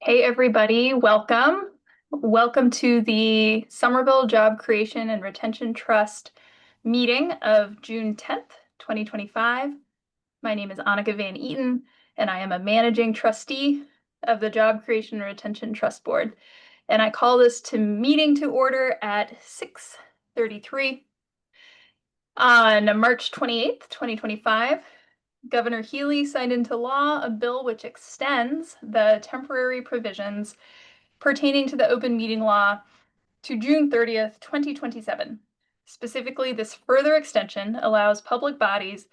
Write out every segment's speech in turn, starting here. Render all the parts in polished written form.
Hey, everybody, welcome. Welcome to the Somerville Job Creation and Retention Trust meeting of June 10th, 2025. My name is Annika Van Eaton, and I am a managing trustee of the Job Creation and Retention Trust Board. And I call this meeting to order at 6:33 on March 28th, 2025. Governor Healy signed into law a bill which extends the temporary provisions pertaining to the open meeting law to June 30th, 2027. Specifically, this further extension allows public bodies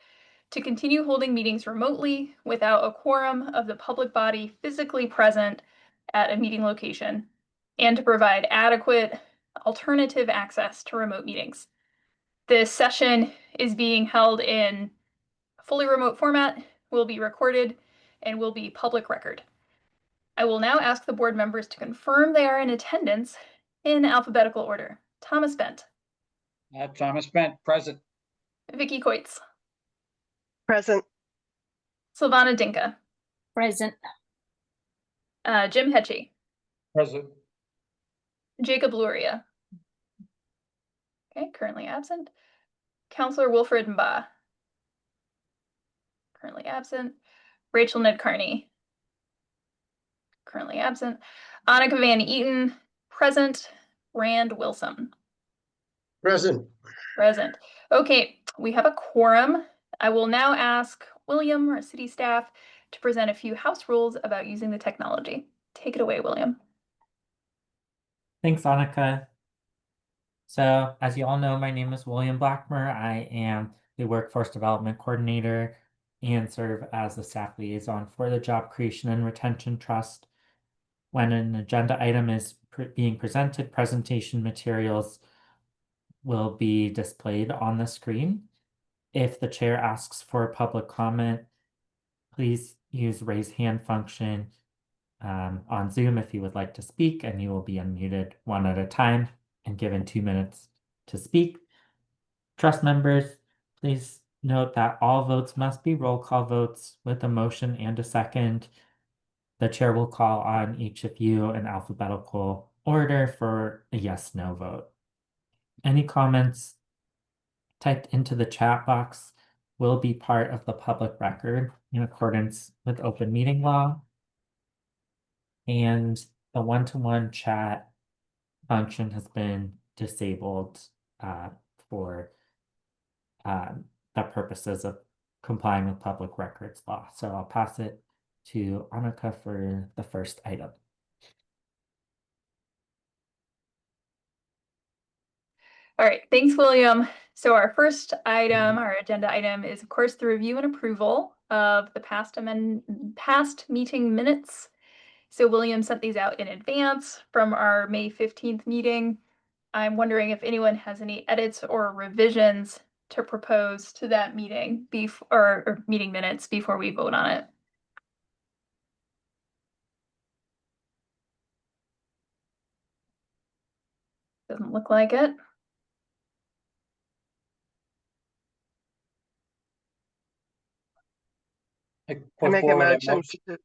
to continue holding meetings remotely without a quorum of the public body physically present at a meeting location, and to provide adequate alternative access to remote meetings. This session is being held in fully remote format, will be recorded, and will be public record. I will now ask the board members to confirm they are in attendance in alphabetical order. Thomas Bent, Thomas Bent, present. Vicky Coitz, Present. Silvana Dinka, Present. Jim Hetchy, Present. Jacob Luria. Okay, currently absent. Councillor Wilfred Mba, currently absent. Rachel Ned Carney, currently absent. Annika Van Eaton, present. Rand Wilson. Present. Present. Okay, we have a quorum. I will now ask William, our city staff, to present a few house rules about using the technology. Take it away, William. Thanks, Annika. So, as you all know, my name is William Blackmer. I am the Workforce Development Coordinator and serve as the staff liaison for the Job Creation and Retention Trust. When an agenda item is being presented, presentation materials will be displayed on the screen. If the chair asks for public comment, please use raise hand function on Zoom if you would like to speak, and you will be unmuted one at a time and given 2 minutes to speak. Trust members, please note that all votes must be roll call votes with a motion and a second. The chair will call on each of you in alphabetical order for a yes/no vote. Any comments typed into the chat box will be part of the public record in accordance with open meeting law. And the one-to-one chat function has been disabled for the purposes of complying with public records law. So I'll pass it to Annika for the first item. All right, thanks, William. So our first item, our agenda item, is of course the review and approval of the past meeting minutes. So William sent these out in advance from our May 15th meeting. I'm wondering if anyone has any edits or revisions to propose to that meeting or meeting minutes before we vote on it. Doesn't look like it. I make a motion to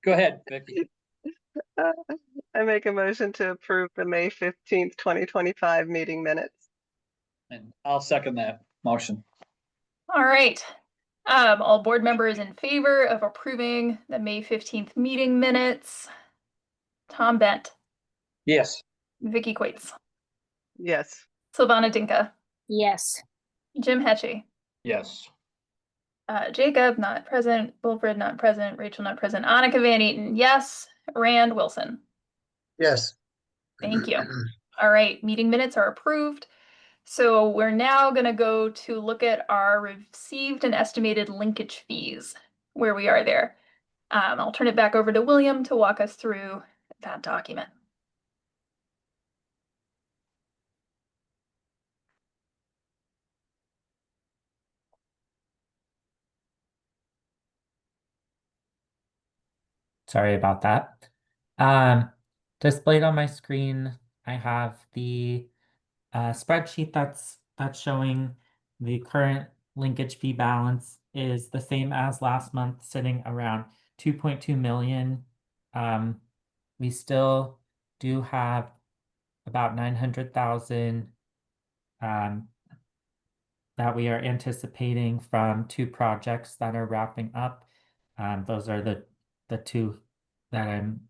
Go ahead, Vicky. I make a motion to approve the May 15th, 2025 meeting minutes. And I'll second that motion. All right. All board members in favor of approving the May 15th meeting minutes. Tom Bent, Yes. Vicky Coitz, Yes. Silvana Dinka, Yes. Jim Hetchy, Yes. Jacob not present, Wilfred not present, Rachel not present, Annika Van Eaton, yes, Rand Wilson. Yes. Thank you. All right, meeting minutes are approved. So we're now going to go to look at our received and estimated linkage fees, where we are there. I'll turn it back over to William to walk us through that document. Sorry about that. Displayed on my screen, I have the spreadsheet that's showing the current linkage fee balance is the same as last month, sitting around 2.2 million We still do have about 900,000 that we are anticipating from 2 projects that are wrapping up. Those are the 2 that I'm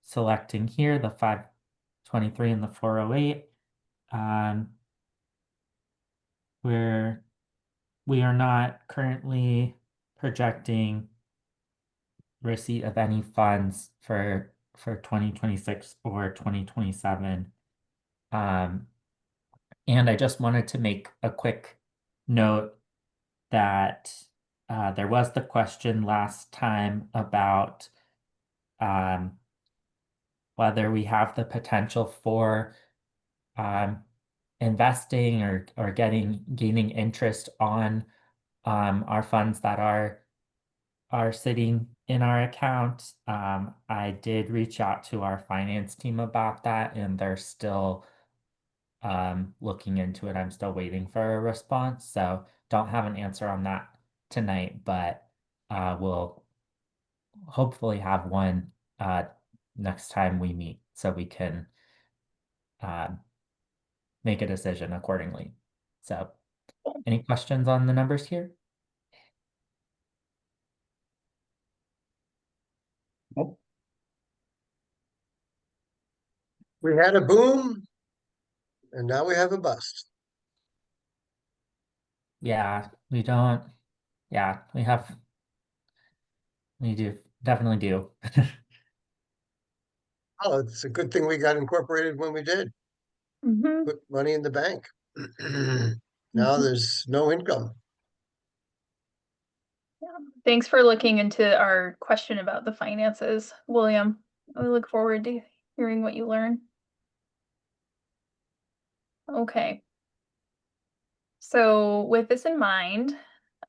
selecting here, the 523 and the 408. We are not currently projecting receipt of any funds for 2026 or 2027. And I just wanted to make a quick note that there was the question last time about whether we have the potential for investing or gaining interest on our funds that are sitting in our account. I did reach out to our finance team about that, and they're still looking into it. I'm still waiting for a response, so don't have an answer on that tonight, but we'll hopefully have one next time we meet so we can make a decision accordingly. So, any questions on the numbers here? Nope. We had a boom and now we have a bust. Yeah, we don't. Yeah, we do, definitely do. Oh, it's a good thing we got incorporated when we did, Mhm. put money in the bank. Now there's no income. Thanks for looking into our question about the finances, William. I look forward to hearing what you learn. Okay. So with this in mind,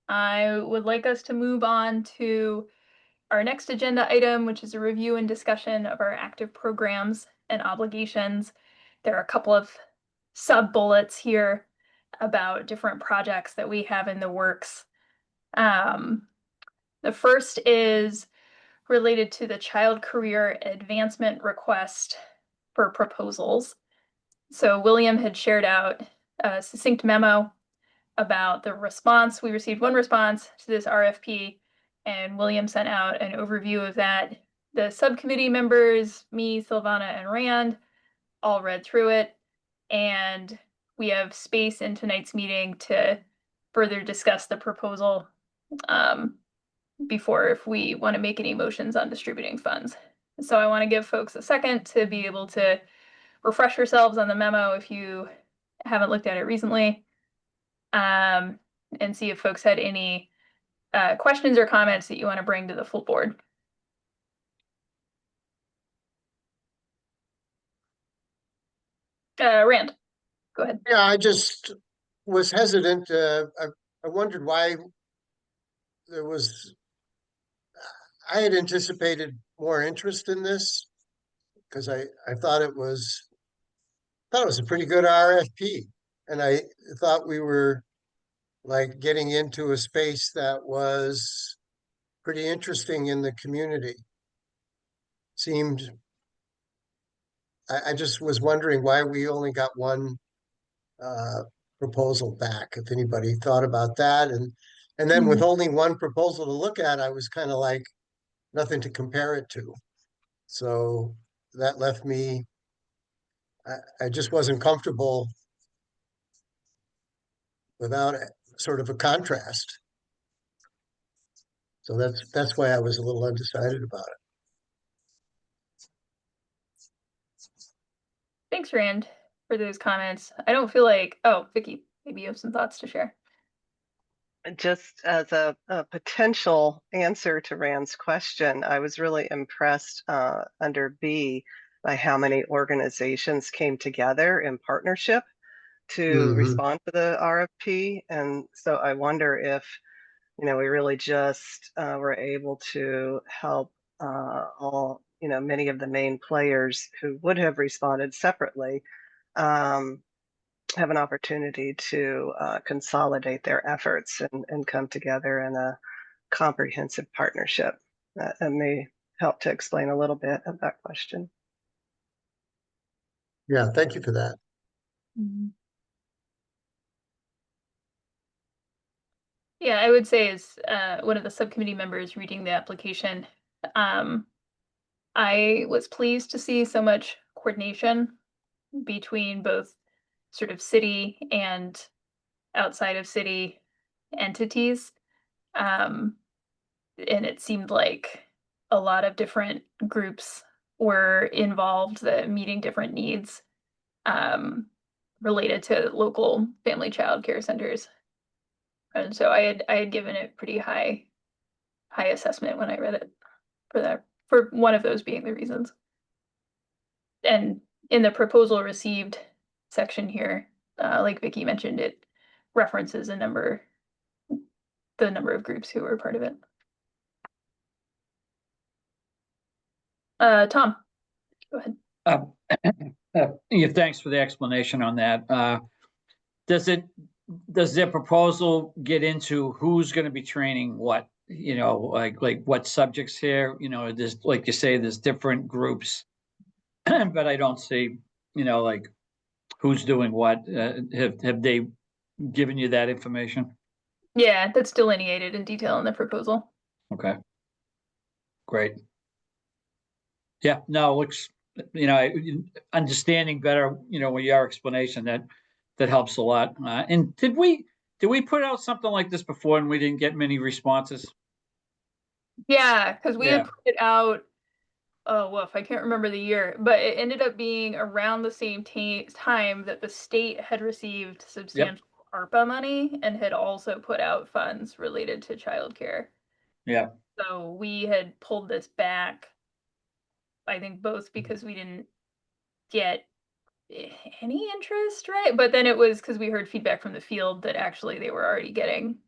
I would like us to move on to our next agenda item, which is a review and discussion of our active programs and obligations. There are a couple of sub bullets here about different projects that we have in the works. The first is related to the child career advancement request for proposals. So William had shared out a succinct memo about the response. We received one response to this RFP, and William sent out an overview of that. The subcommittee members, me, Silvana, and Rand, all read through it, and we have space in tonight's meeting to further discuss the proposal before if we want to make any motions on distributing funds. So I want to give folks a second to be able to refresh yourselves on the memo if you haven't looked at it recently, and see if folks had any questions or comments that you want to bring to the full board. Rand, go ahead. Yeah, I just was hesitant. I wondered why there was, I had anticipated more interest in this because I thought it was a pretty good RFP. And I thought we were like getting into a space that was pretty interesting in the community. Seemed, I just was wondering why we only got one proposal back, if anybody thought about that. And then with only one proposal to look at, I was kind of like nothing to compare it to. So that left me, I just wasn't comfortable without sort of a contrast. So that's why I was a little undecided about it. Thanks, Rand, for those comments. I don't feel like, oh, Vicky, maybe you have some thoughts to share. Just as a potential answer to Rand's question, I was really impressed under B by how many organizations came together in partnership to respond to the RFP. And so I wonder if, we really just were able to help all, many of the main players who would have responded separately have an opportunity to consolidate their efforts and come together in a comprehensive partnership. That may help to explain a little bit of that question. Yeah, thank you for that. Yeah, I would say as one of the subcommittee members reading the application, I was pleased to see so much coordination between both sort of city and outside of city entities. And it seemed like a lot of different groups were involved that meeting different needs related to local family child care centers. And so I had given it pretty high assessment when I read it for that, for one of those being the reasons. And in the proposal received section here, like Vicky mentioned, it references the number of groups who were part of it. Tom, go ahead. Yeah, thanks for the explanation on that. Does their proposal get into who's going to be training what? You know, like what subjects here? You know, there's, like you say, there's different groups, but I don't see, you know, like who's doing what. Have they given you that information? Yeah, that's delineated in detail in the proposal. Okay, great. Yeah, no, looks, you know, understanding better, you know, with your explanation, that helps a lot. And did we put out something like this before and we didn't get many responses? Yeah, because we Yeah. had put it out, oh, woof, I can't remember the year, but it ended up being around the same time that the state had received substantial ARPA money and had also put out funds related to childcare. Yeah, So we had pulled this back, I think both because we didn't get any interest, right? But then it was because we heard feedback from the field that actually they were already getting,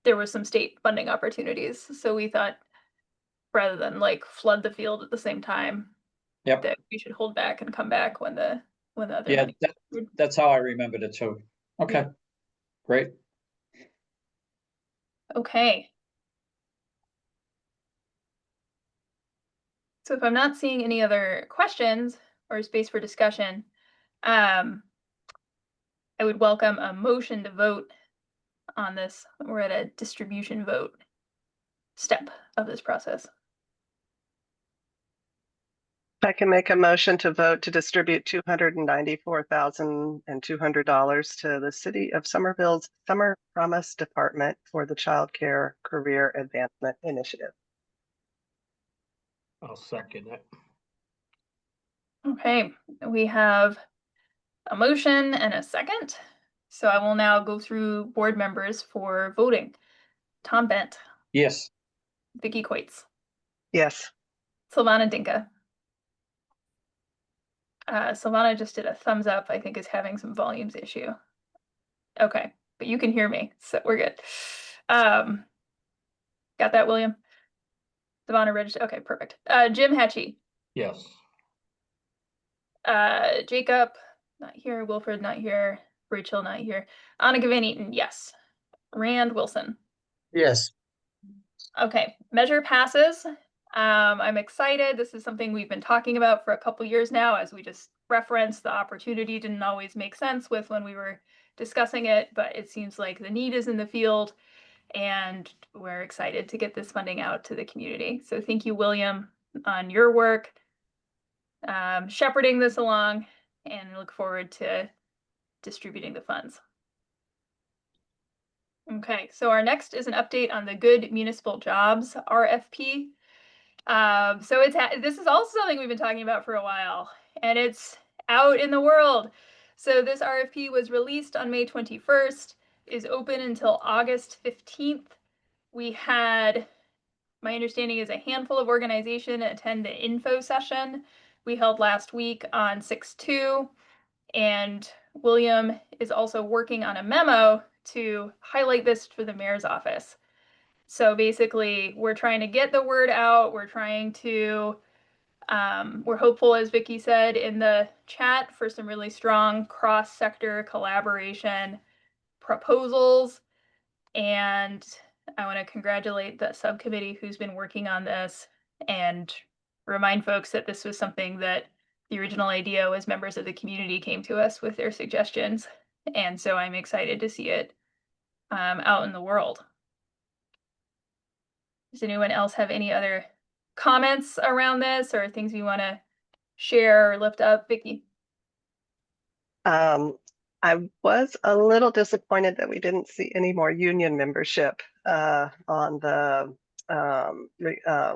there was some state funding opportunities. So we thought rather than like flood the field at the same time, yep, that we should hold back and come back when the other yeah, money. that's how I remembered it too. Okay, Yeah. great. Okay. So if I'm not seeing any other questions or space for discussion, I would welcome a motion to vote on this. We're at a distribution vote step of this process. I can make a motion to vote to distribute $294,200 to the City of Somerville's Summer Promise Department for the Child Care Career Advancement Initiative. I'll second it. Okay, we have a motion and a second. So I will now go through board members for voting. Tom Bent, Yes. Vicky Coates, Yes. Silvana Dinka. Silvana just did a thumbs up, I think is having some volumes issue. Okay, but you can hear me, so we're good. Got that, William? Silvana registered, okay, perfect. Jim Hatchie, Yes. Jacob, not here, Wilfred, not here, Rachel, not here. Annika Van Eaton, yes. Rand Wilson. Yes, Okay, measure passes. I'm excited. This is something we've been talking about for a couple years now. As we just referenced, the opportunity didn't always make sense with when we were discussing it, but it seems like the need is in the field and we're excited to get this funding out to the community. So thank you, William, on your work shepherding this along, and look forward to distributing the funds. Okay, so our next is an update on the Good Municipal Jobs RFP. So this is also something we've been talking about for a while, and it's out in the world. So this RFP was released on May 21st, is open until August 15th. We had, my understanding is, a handful of organizations attend the info session we held last week on 6/2, and William is also working on a memo to highlight this for the mayor's office. So basically, we're trying to get the word out. We're trying to, we're hopeful, as Vicky said in the chat, for some really strong cross-sector collaboration proposals. And I want to congratulate the subcommittee who's been working on this. and remind folks that this was something that the original idea was members of the community came to us with their suggestions. And so I'm excited to see it out in the world. Does anyone else have any other comments around this or things we want to share or lift up? Vicki? I was a little disappointed that we didn't see any more union membership on the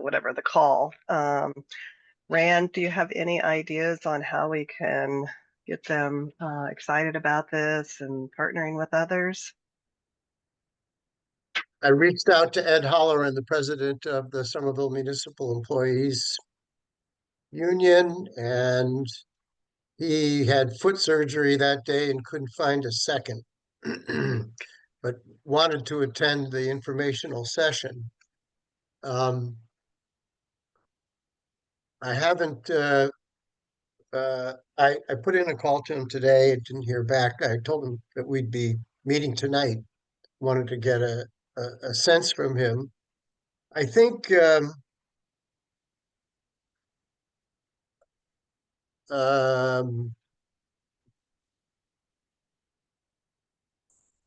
whatever the call. Rand, do you have any ideas on how we can get them excited about this and partnering with others? I reached out to Ed Holloran, the president of the Somerville Municipal Employees Union, and he had foot surgery that day and couldn't find a second, but wanted to attend the informational session. I haven't, I put in a call to him today, didn't hear back. I told him that we'd be meeting tonight, wanted to get a sense from him. I think well,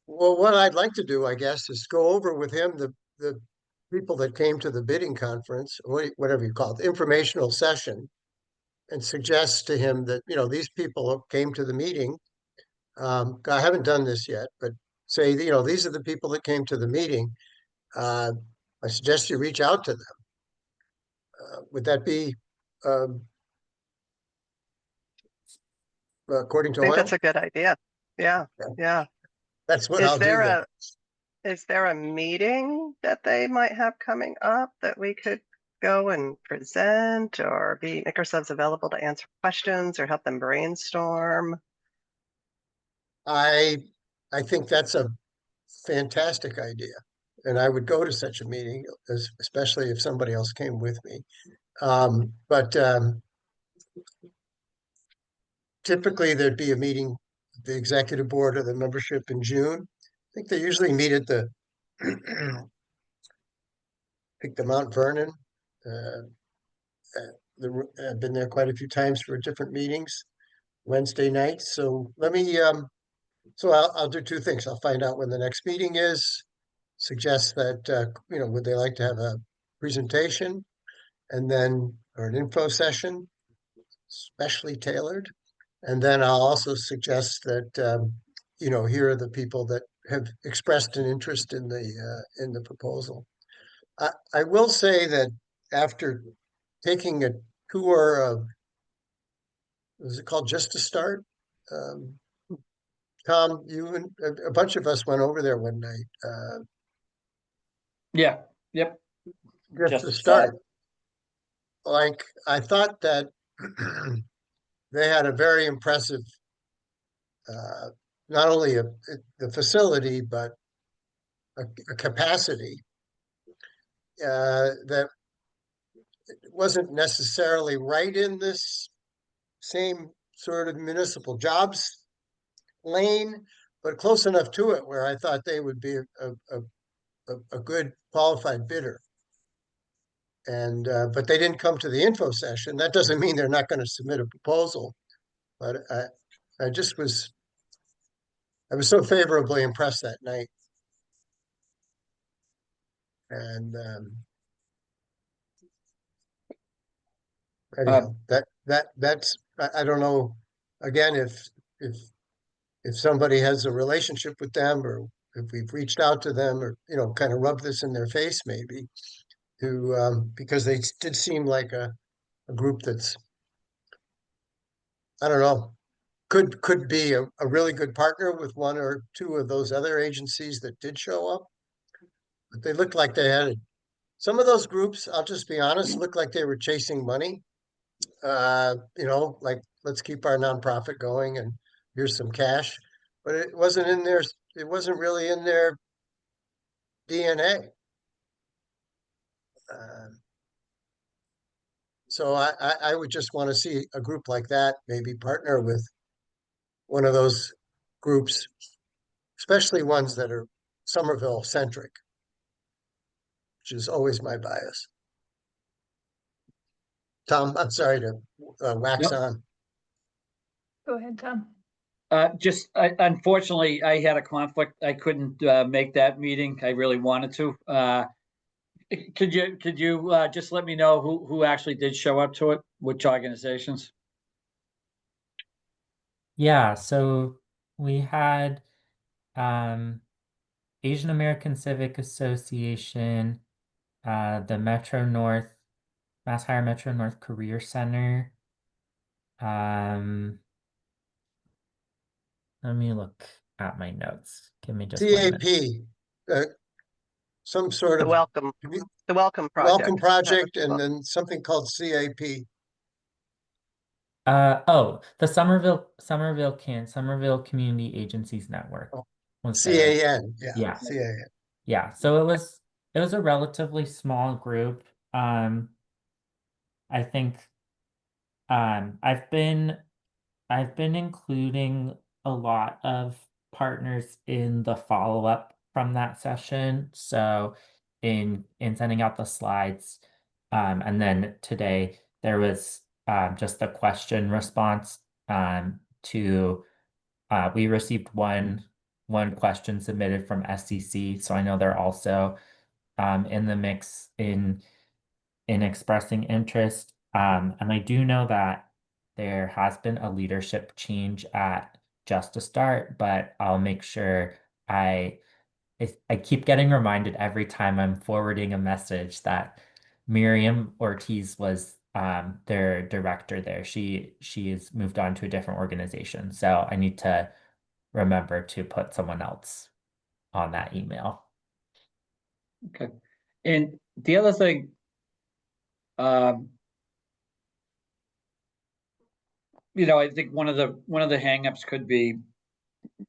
what I'd like to do, I guess, is go over with him the people that came to the bidding conference, or whatever you call it, the informational session, and suggest to him that, you know, these people came to the meeting. I haven't done this yet, but say, you know, these are the people that came to the meeting. I suggest you reach out to them. Would that be according to I think him? that's a good idea. Yeah, yeah. That's what Is I'll do there then. is there a meeting that they might have coming up that we could go and present or make ourselves available to answer questions or help them brainstorm? I I think that's a fantastic idea. And I would go to such a meeting, especially if somebody else came with me. But typically there'd be a meeting, the executive board or the membership in June. I think they usually meet at the, I think the Mount Vernon. Uh, I've been there quite a few times for different meetings, Wednesday nights. So let me, so I'll do two things. I'll find out when the next meeting is, suggest that, you know, would they like to have a presentation and then, or an info session, specially tailored. And then I'll also suggest that, you know, here are the people that have expressed an interest in the proposal. I will say that after taking a tour of, was it called Just to Start? Um, Tom, you and a bunch of us went over there one night. Yeah, yep. Just Just to to Start. Like, I thought that they had a very impressive, not only the facility, but a capacity that wasn't necessarily right in this same sort of municipal jobs lane, but close enough to it where I thought they would be a good qualified bidder. And but they didn't come to the info session. That doesn't mean they're not going to submit a proposal. But I just was, I was so favorably impressed that night. And anyhow, that's I don't know. Again, if if somebody has a relationship with them, or if we've reached out to them, or, you know, kind of rub this in their face, maybe, to because they did seem like a group that's, I don't know, could be a really good partner with one or two of those other agencies that did show up. But they looked like they had some of those groups, I'll just be honest, looked like they were chasing money. You know, like, let's keep our nonprofit going and here's some cash. But it wasn't in their, it wasn't really in their DNA. So I would just want to see a group like that maybe partner with one of those groups, especially ones that are Somerville centric, which is always my bias. Tom, I'm sorry to wax Nope. on. Go ahead, Tom. Unfortunately, I had a conflict. I couldn't make that meeting. I really wanted to. Could you just let me know who actually did show up to it? Which organizations? Yeah, so we had Asian American Civic Association, the Mass Higher Metro North Career Center. Let me look at my notes. Give me just 1 minute. CAP, some sort The of welcome, the welcome welcome project. project, and then something called CAP. The Somerville Community Agencies Network Oh, was the CAN, yeah, yeah. CAN. Yeah, so it was a relatively small group. I think I've been including a lot of partners in the follow-up from that session. So in sending out the slides, and then today there was just the question response to we received one question submitted from SCC, so I know they're also in the mix in expressing interest. And I do know that there has been a leadership change at Just to Start, but I'll make sure I keep getting reminded every time I'm forwarding a message that Miriam Ortiz was their director there. She's moved on to a different organization. So I need to remember to put someone else on that email. Okay. And the other thing, um, I think one of the hangups could be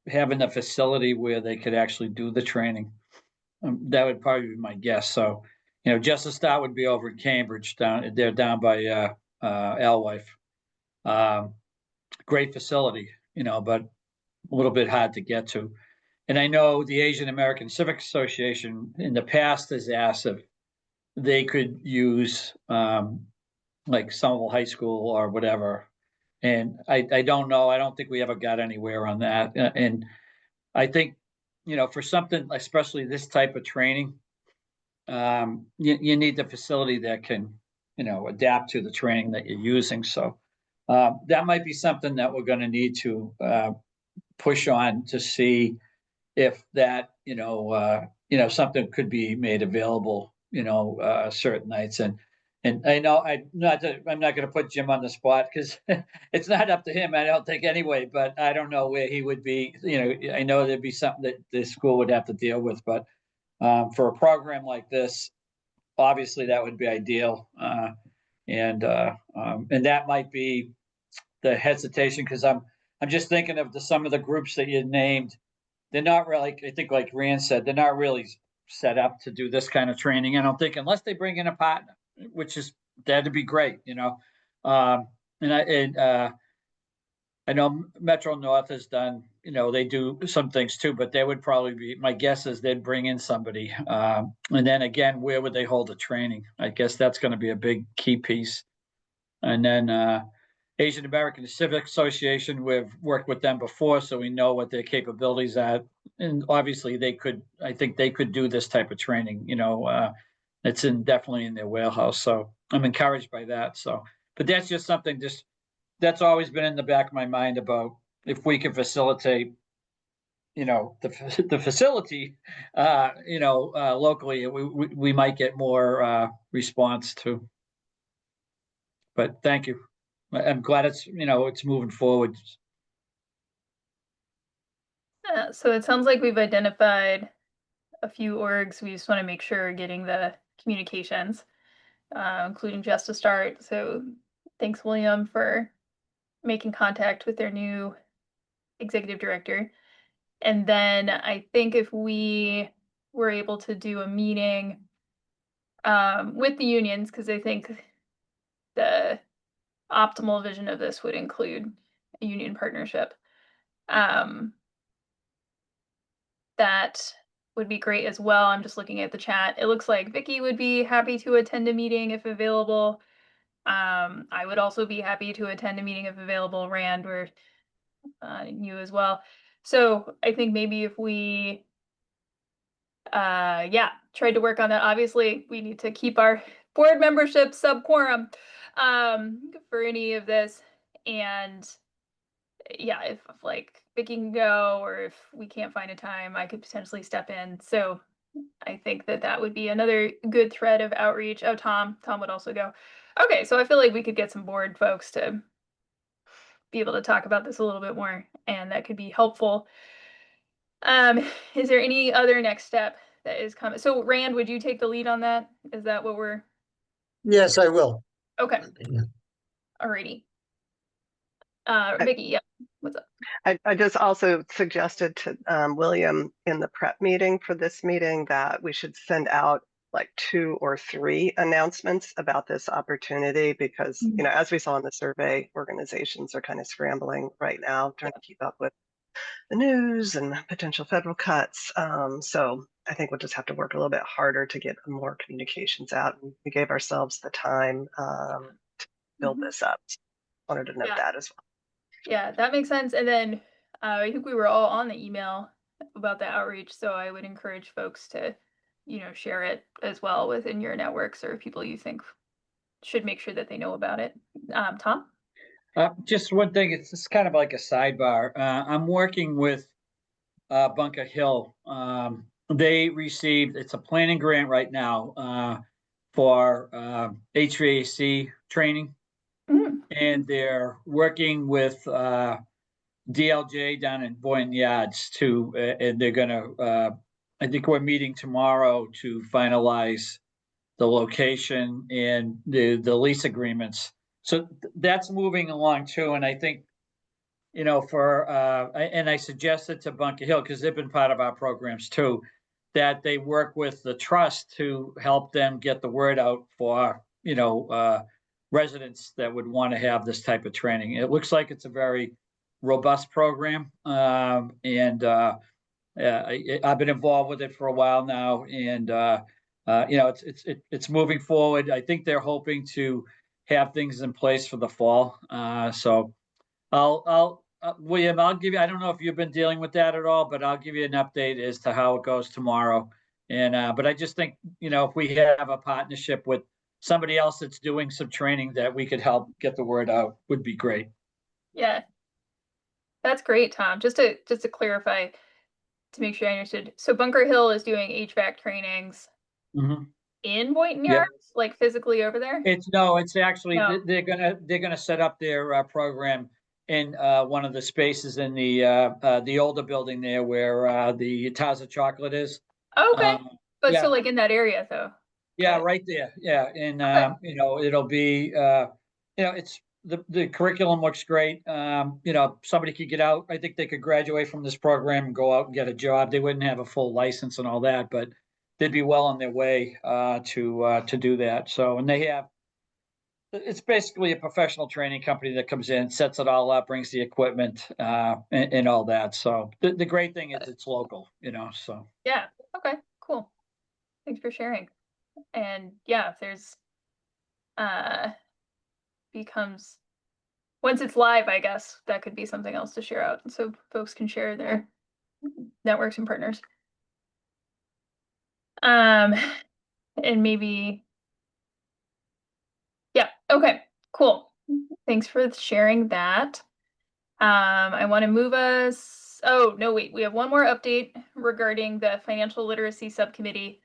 having a facility where they could actually do the training. That would probably be my guess. So, Just to Start would be over in Cambridge, they're down by Alewife. Great facility, but a little bit hard to get to. And I know the Asian American Civic Association in the past has asked if they could use like Somerville High School or whatever. And I don't know. I don't think we ever got anywhere on that. And I think, for something, especially this type of training, you need the facility that can, adapt to the training that you're using. So that might be something that we're going to need to push on to see if that, something could be made available, certain nights. And I know I'm not going to put Jim on the spot because it's not up to him, I don't think anyway, but I don't know where he would be. I know there'd be something that the school would have to deal with, but for a program like this, obviously that would be ideal. And that might be the hesitation because I'm just thinking of some of the groups that you named. They're not really, I think, like Rand said, they're not really set up to do this kind of training. I don't think unless they bring in a partner, which is that'd be great, I know Metro North has done, they do some things too, but they would probably be, my guess is they'd bring in somebody. And then again, where would they hold the training? I guess that's going to be a big key piece. And then Asian American Civic Association, we've worked with them before, so we know what their capabilities are. And obviously I think they could do this type of training, it's definitely in their wheelhouse. So I'm encouraged by that. So, but that's just something that's always been in the back of my mind about if we can facilitate, the facility, locally, we might get more response to. But thank you. I'm glad it's moving forward. So it sounds like we've identified a few orgs. We just want to make sure we're getting the communications, including Just to Start. So thanks, William, for making contact with their new executive director. And then I think if we were able to do a meeting with the unions, because I think the optimal vision of this would include a union partnership. That would be great as well. I'm just looking at the chat. It looks like Vicky would be happy to attend a meeting if available. I would also be happy to attend a meeting if available. Rand, or you as well. So I think maybe if we, yeah, tried to work on that. Obviously, we need to keep our board membership sub quorum for any of this. And yeah, if like Vicky can go, or if we can't find a time, I could potentially step in. So I think that that would be another good thread of outreach. Oh, Tom would also go. Okay, so I feel like we could get some board folks to be able to talk about this a little bit more, and that could be helpful. Is there any other next step that is coming? So Rand, would you take the lead on that? Is that what we're Yes, I will. okay? Alrighty. Vicky, yeah, what's up? I just also suggested to William in the prep meeting for this meeting that we should send out like 2 or 3 announcements about this opportunity, because, you know, as we saw in the survey, organizations are kind of scrambling right now, trying to keep up with the news and potential federal cuts. So I think we'll just have to work a little bit harder to get more communications out. And we gave ourselves the time to build this up. Wanted to note Yeah. that as well. Yeah, that makes sense. And then I think we were all on the email about the outreach, so I would encourage folks to, you know, share it as well within your networks or people you think should make sure that they know about it. Tom? Just one thing, it's just kind of like a sidebar. I'm working with Bunker Hill. They received, it's a planning grant right now for HVAC training, Mm, and they're working with DLJ down in Boynton Yards to, and they're gonna, I think we're meeting tomorrow to finalize the location and the lease agreements. So that's moving along too, and I think, you know, for and I suggested to Bunker Hill, because they've been part of our programs too, that they work with the trust to help them get the word out for, you know, residents that would want to have this type of training. It looks like it's a very robust program, and I've been involved with it for a while now, and you know, it's moving forward. I think they're hoping to have things in place for the fall. So William, I'll give you, I don't know if you've been dealing with that at all, but I'll give you an update as to how it goes tomorrow. And, but I just think, you know, if we have a partnership with somebody else that's doing some training that we could help get the word out, would be great. yeah, that's great, Tom. Just to clarify, to make sure I understood. So Bunker Hill is doing HVAC trainings Mhm. in Boynton Yep. Yards, like physically over there? It's actually, No. they're gonna set up their program in one of the spaces in the older building there where the Taza Chocolate is. Okay. But Yeah, so like in that area though. yeah, Got it. right there. Yeah, and Okay. you know, it'll be you know, it's the curriculum looks great. You know, somebody could get out. I think they could graduate from this program and go out and get a job. They wouldn't have a full license and all that, but they'd be well on their way to do that. So, and they have, it's basically a professional training company that comes in, sets it all up, brings the equipment, and all that. So the great thing is it's local, you know, so. Yeah. Okay. Cool. Thanks for sharing. And yeah, if there's uh becomes once it's live, I guess that could be something else to share out, so folks can share their networks and partners. And maybe, yeah, okay, cool. Thanks for sharing that. I want to move us. Oh, no, wait, we have one more update regarding the financial literacy subcommittee.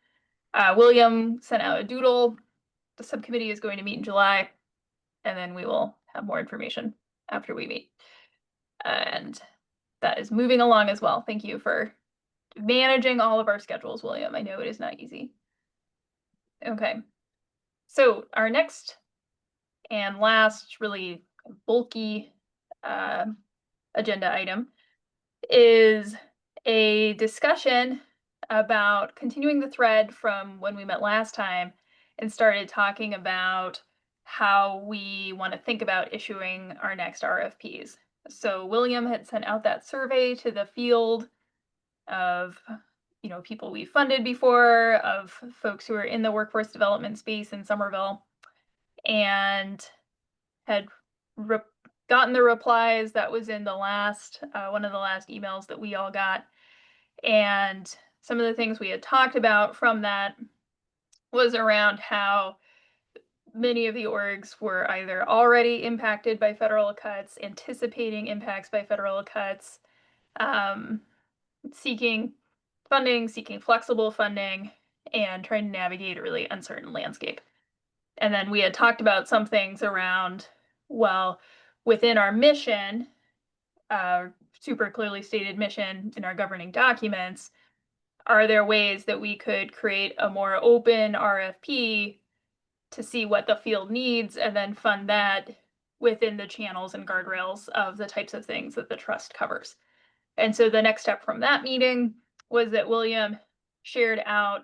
William sent out a doodle. The subcommittee is going to meet in July, and then we will have more information after we meet. And that is moving along as well. Thank you for managing all of our schedules, William. I know it is not easy. Okay. So our next and last really bulky agenda item is a discussion about continuing the thread from when we met last time and started talking about how we want to think about issuing our next RFPs. So William had sent out that survey to the field of, you know, people we funded before, of folks who are in the workforce development space in Somerville. and had gotten the replies that was in the last one of the last emails that we all got. And some of the things we had talked about from that was around how many of the orgs were either already impacted by federal cuts, anticipating impacts by federal cuts, seeking funding, seeking flexible funding, and trying to navigate a really uncertain landscape. And then we had talked about some things around, well, within our mission, super clearly stated mission in our governing documents, are there ways that we could create a more open RFP to see what the field needs and then fund that within the channels and guardrails of the types of things that the trust covers? And so the next step from that meeting was that William shared out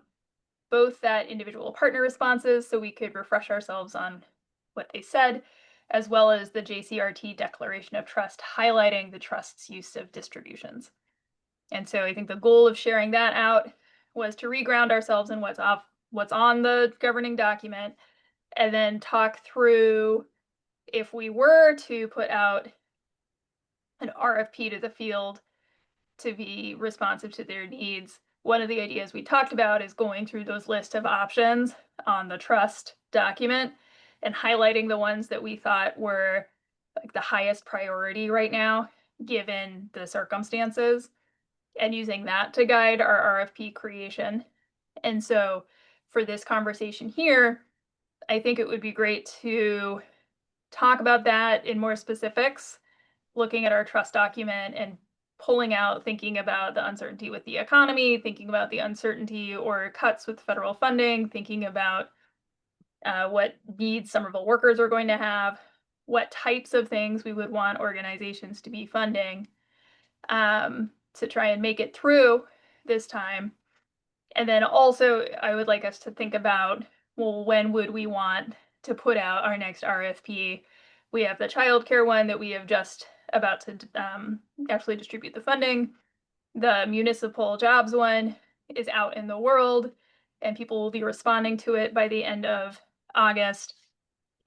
both that individual partner responses so we could refresh ourselves on what they said, as well as the JCRT Declaration of Trust highlighting the trust's use of distributions. And so I think the goal of sharing that out was to reground ourselves in what's on the governing document, and then talk through if we were to put out an RFP to the field to be responsive to their needs. One of the ideas we talked about is going through those list of options on the trust document and highlighting the ones that we thought were like the highest priority right now, given the circumstances, and using that to guide our RFP creation. And so for this conversation here, I think it would be great to talk about that in more specifics, looking at our trust document and pulling out, thinking about the uncertainty with the economy, thinking about the uncertainty or cuts with federal funding, thinking about what needs Somerville workers are going to have, what types of things we would want organizations to be funding to try and make it through this time. And then also, I would like us to think about, well, when would we want to put out our next RFP? We have the childcare one that we have just about to actually distribute the funding. The municipal jobs one is out in the world, and people will be responding to it by the end of August.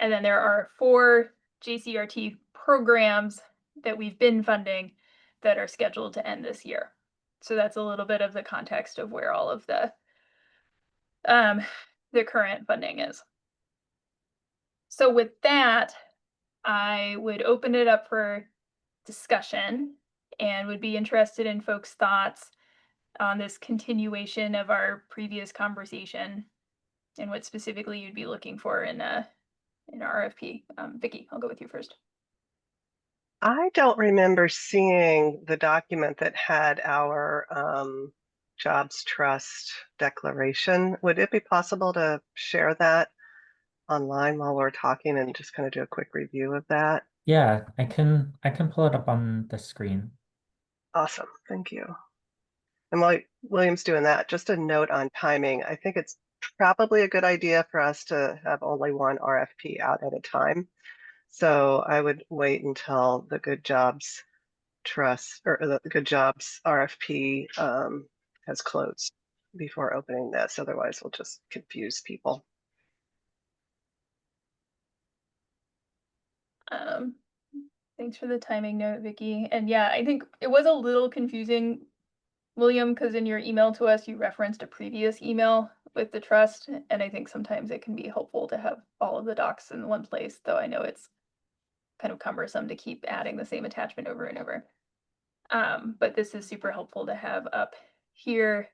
And then there are 4 JCRT programs that we've been funding that are scheduled to end this year. So that's a little bit of the context of where all of the current funding is. So with that, I would open it up for discussion and would be interested in folks' thoughts on this continuation of our previous conversation and what specifically you'd be looking for in an RFP. Vicki, I'll go with you first. I don't remember seeing the document that had our Jobs Trust declaration. Would it be possible to share that online while we're talking and just kind of do a quick review of that? Yeah, I can pull it up on the screen. Awesome, thank you. And while William's doing that, just a note on timing. I think it's probably a good idea for us to have only one RFP out at a time. So I would wait until the Good Jobs Trust or the Good Jobs RFP has closed before opening this. Otherwise, we'll just confuse people. Thanks for the timing note, Vicki. And yeah, I think it was a little confusing, William, because in your email to us, you referenced a previous email with the trust. And I think sometimes it can be helpful to have all of the docs in one place, though I know it's kind of cumbersome to keep adding the same attachment over and over. But this is super helpful to have up here.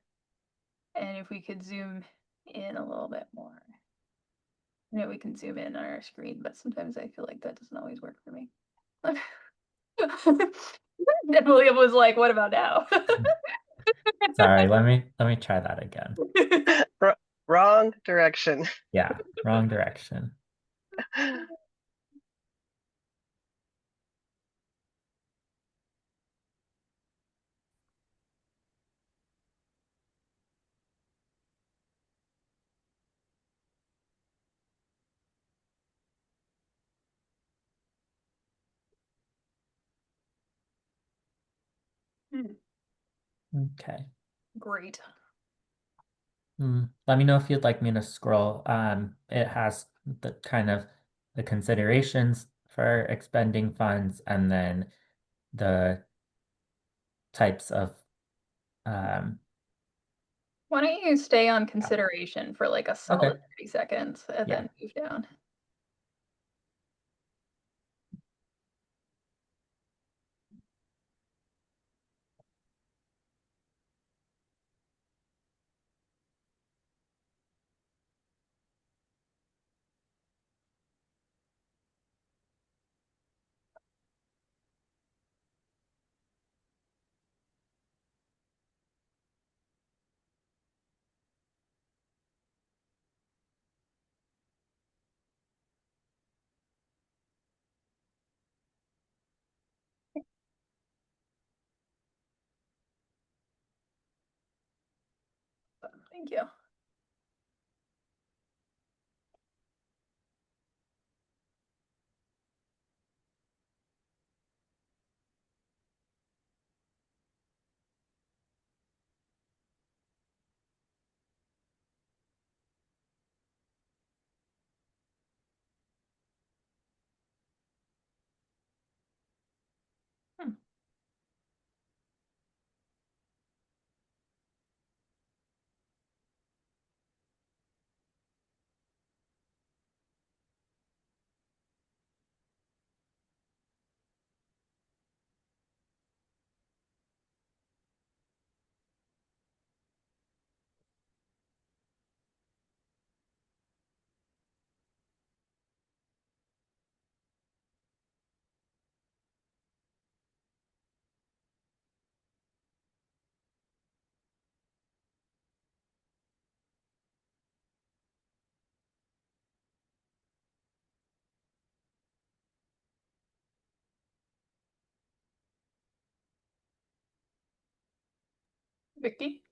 And if we could zoom in a little bit more. I know we can zoom in on our screen, but sometimes I feel like that doesn't always work for me. Then William was like, what about now? Sorry, let me try that again. Wrong direction. Yeah, wrong direction. Okay. Great. Let me know if you'd like me to scroll. It has the kind of the considerations for expending funds, and then the types of Why don't you stay on consideration for like a solid Okay. 30 seconds and Yeah. then move down? Thank you. Vicky?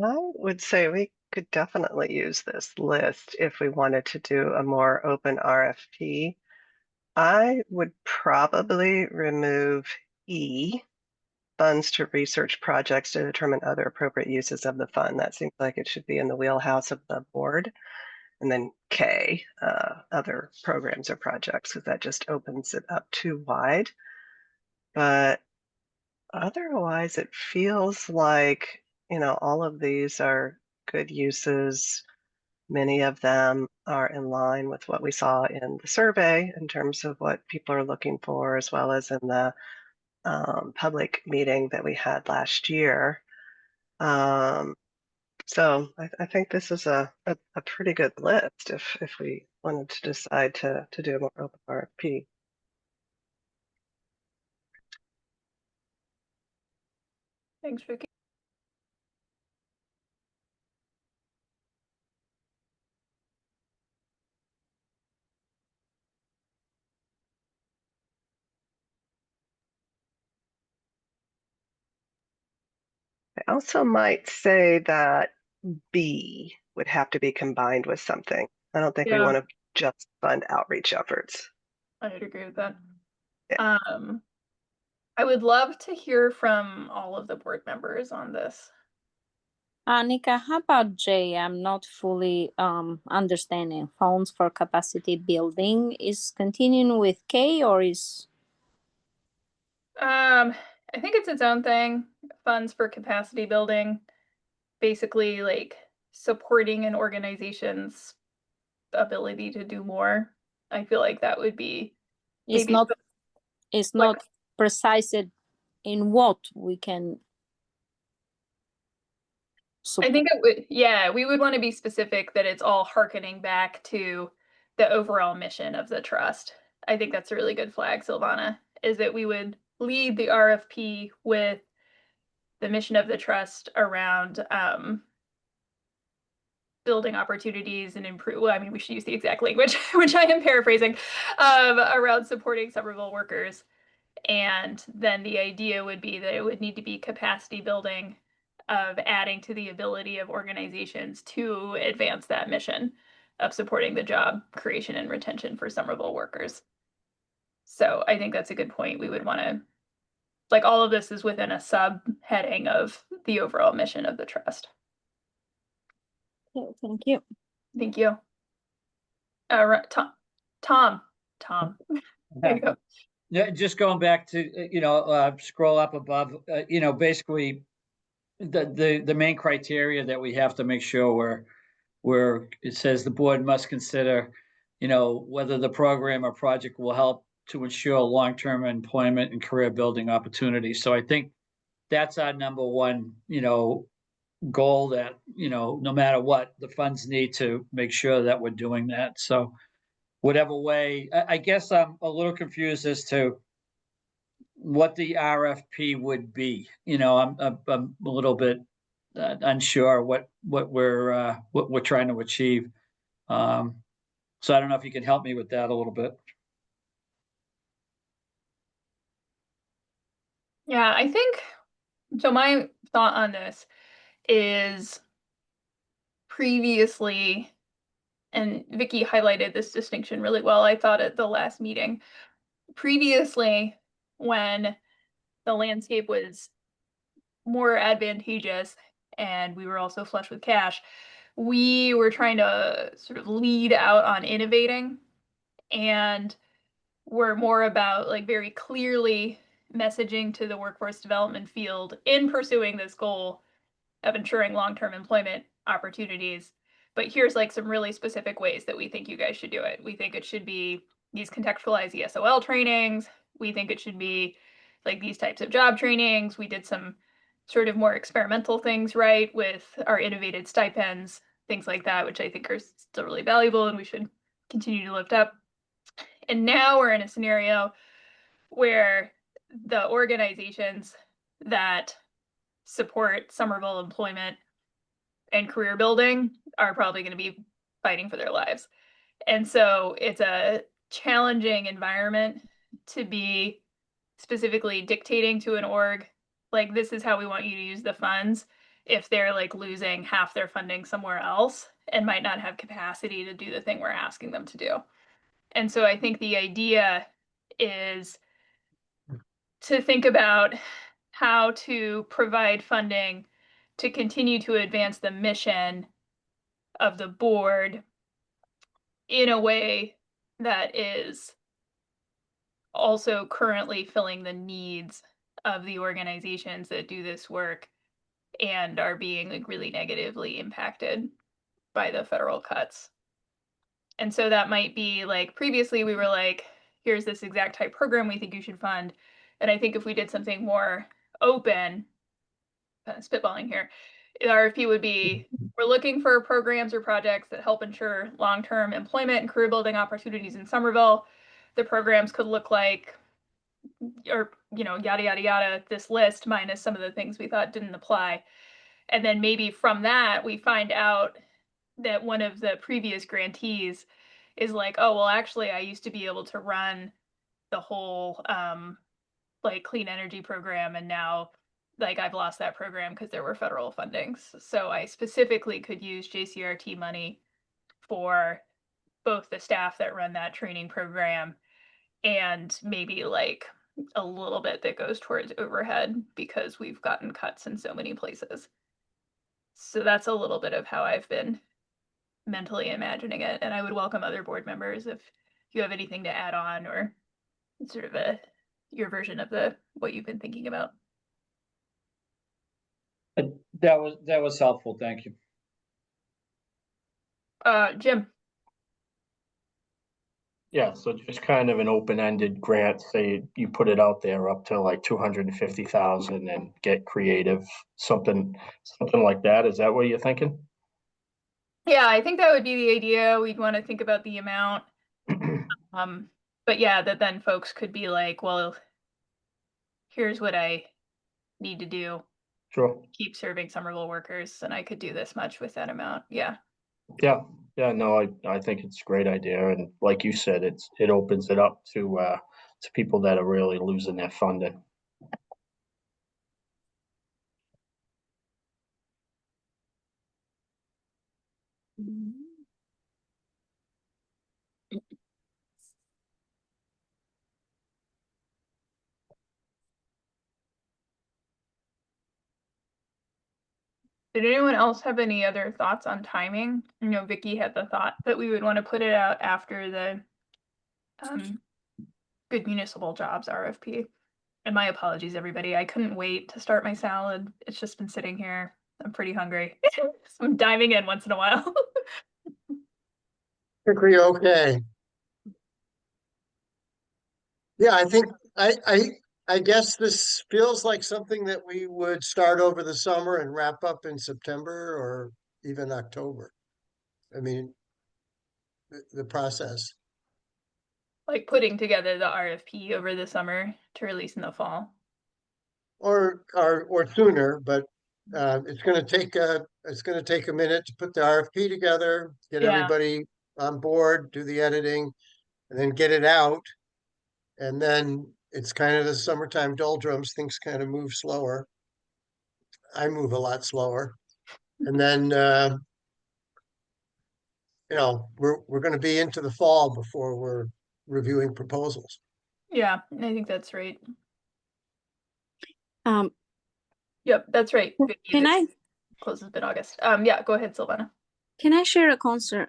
I would say we could definitely use this list if we wanted to do a more open RFP. I would probably remove E, funds to research projects to determine other appropriate uses of the fund. That seems like it should be in the wheelhouse of the board. And then K, other programs or projects, because that just opens it up too wide. But otherwise, it feels like, all of these are good uses. Many of them are in line with what we saw in the survey in terms of what people are looking for, as well as in the public meeting that we had last year. So I think this is a pretty good list if we wanted to decide to do a more open RFP. Thanks, Vicky. I also might say that B would have to be combined with something. I don't think we Yeah. want to just fund outreach efforts. I'd agree with that. Yeah. I would love to hear from all of the board members on this. Annika, how about J? I'm not fully understanding. Funds for capacity building is continuing with K or is? I think it's its own thing. Funds for capacity building, basically like supporting an organization's ability to do more. I feel like that would be It's maybe not. It's like- not precise in what we can. I think it would, yeah, we would want to be specific that it's all hearkening back to the overall mission of the trust. I think that's a really good flag, Silvana, is that we would lead the RFP with the mission of the trust around building opportunities and improve. Well, I mean, we should use the exact language, which I am paraphrasing, around supporting Somerville workers. And then the idea would be that it would need to be capacity building of adding to the ability of organizations to advance that mission of supporting the job creation and retention for Somerville workers. So I think that's a good point. We would want to, like, all of this is within a subheading of the overall mission of the trust. Okay, thank you. Thank you. Tom. There you go. Yeah, just going back to, scroll up above, basically the main criteria that we have to make sure where it says the board must consider, whether the program or project will help to ensure long-term employment and career building opportunities. So I think that's our number one, goal, that, no matter what, the funds need to make sure that we're doing that. So whatever way, I guess I'm a little confused as to what the RFP would be. I'm a little bit unsure what we're trying to achieve. So I don't know if you can help me with that a little bit. Yeah, I think so. My thought on this is previously, and Vicky highlighted this distinction really well, I thought, at the last meeting. Previously, when the landscape was more advantageous and we were also flush with cash, we were trying to sort of lead out on innovating, and we're more about like very clearly messaging to the workforce development field in pursuing this goal of ensuring long-term employment opportunities. But here's like some really specific ways that we think you guys should do it. We think it should be these contextualized ESOL trainings. We think it should be like these types of job trainings. We did some sort of more experimental things, right, with our innovated stipends, things like that, which I think are still really valuable and we should continue to lift up. And now we're in a scenario where the organizations that support Somerville employment and career building are probably going to be fighting for their lives. And so it's a challenging environment to be specifically dictating to an org, like, this is how we want you to use the funds, if they're like losing half their funding somewhere else and might not have capacity to do the thing we're asking them to do. And so I think the idea is to think about how to provide funding to continue to advance the mission of the board in a way that is also currently filling the needs of the organizations that do this work and are being like really negatively impacted by the federal cuts. And so that might be like, previously we were like, here's this exact type program we think you should fund. And I think if we did something more open, kind of spitballing here, the RFP would be, we're looking for programs or projects that help ensure long-term employment and career building opportunities in Somerville. The programs could look like, or, yada, yada, yada, this list minus some of the things we thought didn't apply. And then maybe from that, we find out that one of the previous grantees is like, oh, well, actually, I used to be able to run the whole like clean energy program, and now like I've lost that program because there were federal fundings. So I specifically could use JCRT money for both the staff that run that training program and maybe like a little bit that goes towards overhead because we've gotten cuts in so many places. So that's a little bit of how I've been mentally imagining it. And I would welcome other board members if you have anything to add on, or sort of your version of what you've been thinking about. That was helpful. Thank you. Jim. Yeah, so just kind of an open-ended grant, say you put it out there up to like 250,000 and get creative, something like that. Is that what you're thinking? Yeah, I think that would be the idea. We'd want to think about the amount. But yeah, that then folks could be like, well, here's what I need to do. Sure. Keep serving Somerville workers, and I could do this much with that amount. Yeah. Yeah, no, I think it's a great idea. And like you said, it opens it up to people that are really losing their funding. Did anyone else have any other thoughts on timing? You know, Vicky had the thought that we would want to put it out after the Good Municipal Jobs RFP. And my apologies, everybody. I couldn't wait to start my salad. It's just been sitting here. I'm pretty hungry. So I'm diving in once in a while. Perfectly okay. Yeah, I think I guess this feels like something that we would start over the summer and wrap up in September or even October. I mean, the process. Like putting together the RFP over the summer to release in the fall. Or sooner, but it's gonna take a minute to put the RFP together, get Yeah. everybody on board, do the editing, and then get it out. And then it's kind of the summertime doldrums, things kind of move slower. I move a lot slower. And then we're gonna be into the fall before we're reviewing proposals. Yeah, I think that's right. Um, Yep, that's right. Vicky, can I closes mid-August. Yeah, go ahead, Silvana. can I share a concern?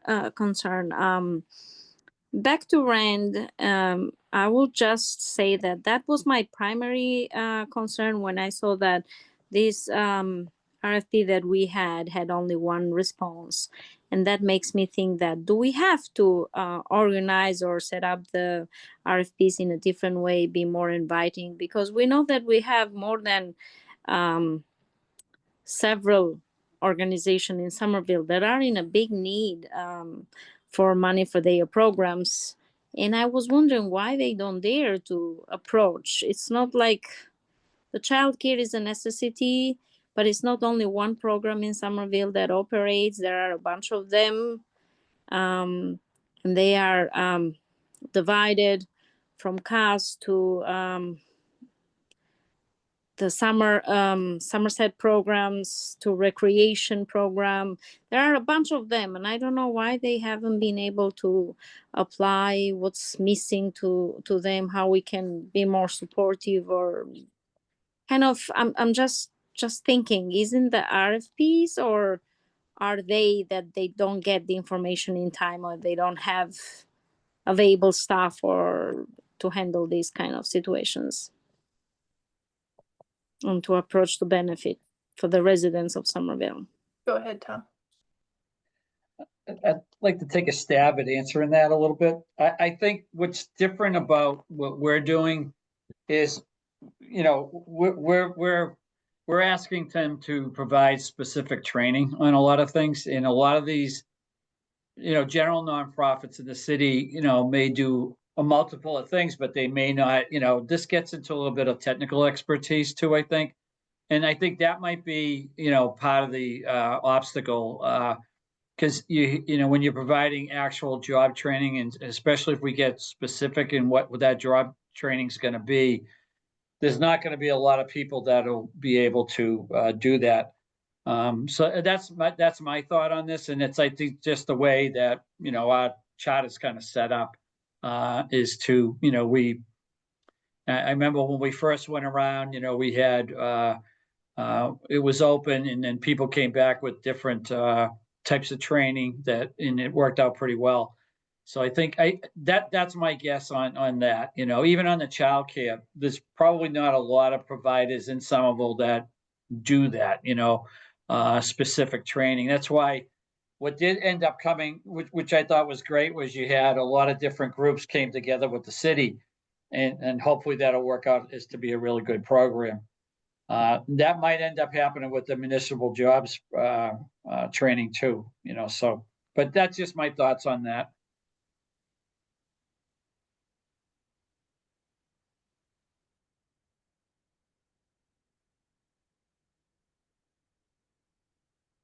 Back to Rand, I will just say that that was my primary concern when I saw that this RFP that we had only one response. And that makes me think that do we have to organize or set up the RFPs in a different way, be more inviting? Because we know that we have more than several organizations in Somerville that are in a big need for money for their programs. And I was wondering why they don't dare to approach. It's not like the childcare is a necessity, but it's not only one program in Somerville that operates. There are a bunch of them, and they are divided from CAS to the Somerset programs to recreation program. There are a bunch of them, and I don't know why they haven't been able to apply, what's missing to them, how we can be more supportive, or kind of I'm just thinking, isn't the RFPs, or are they that they don't get the information in time, or they don't have available staff or to handle these kind of situations and to approach the benefit for the residents of Somerville? Go ahead, Tom. I'd like to take a stab at answering that a little bit. I think what's different about what we're doing is, we're asking them to provide specific training on a lot of things. And a lot of these, general nonprofits in the city, may do a multiple of things, but they may not, this gets into a little bit of technical expertise too, I think. And I think that might be, part of the obstacle. Because when you're providing actual job training, and especially if we get specific in what that job training is going to be, there's not going to be a lot of people that'll be able to do that. So that's my thought on this, and it's, I think, just the way that our chart is kind of set up is to I remember when we first went around, we had it was open, and then people came back with different types of training and it worked out pretty well. So I think that's my guess on that. Even on the childcare, there's probably not a lot of providers in Somerville that do that. Specific training. That's why what did end up coming, which I thought was great, was you had a lot of different groups came together with the city, and hopefully that'll work out as to be a really good program. That might end up happening with the municipal jobs training too, so, but that's just my thoughts on that.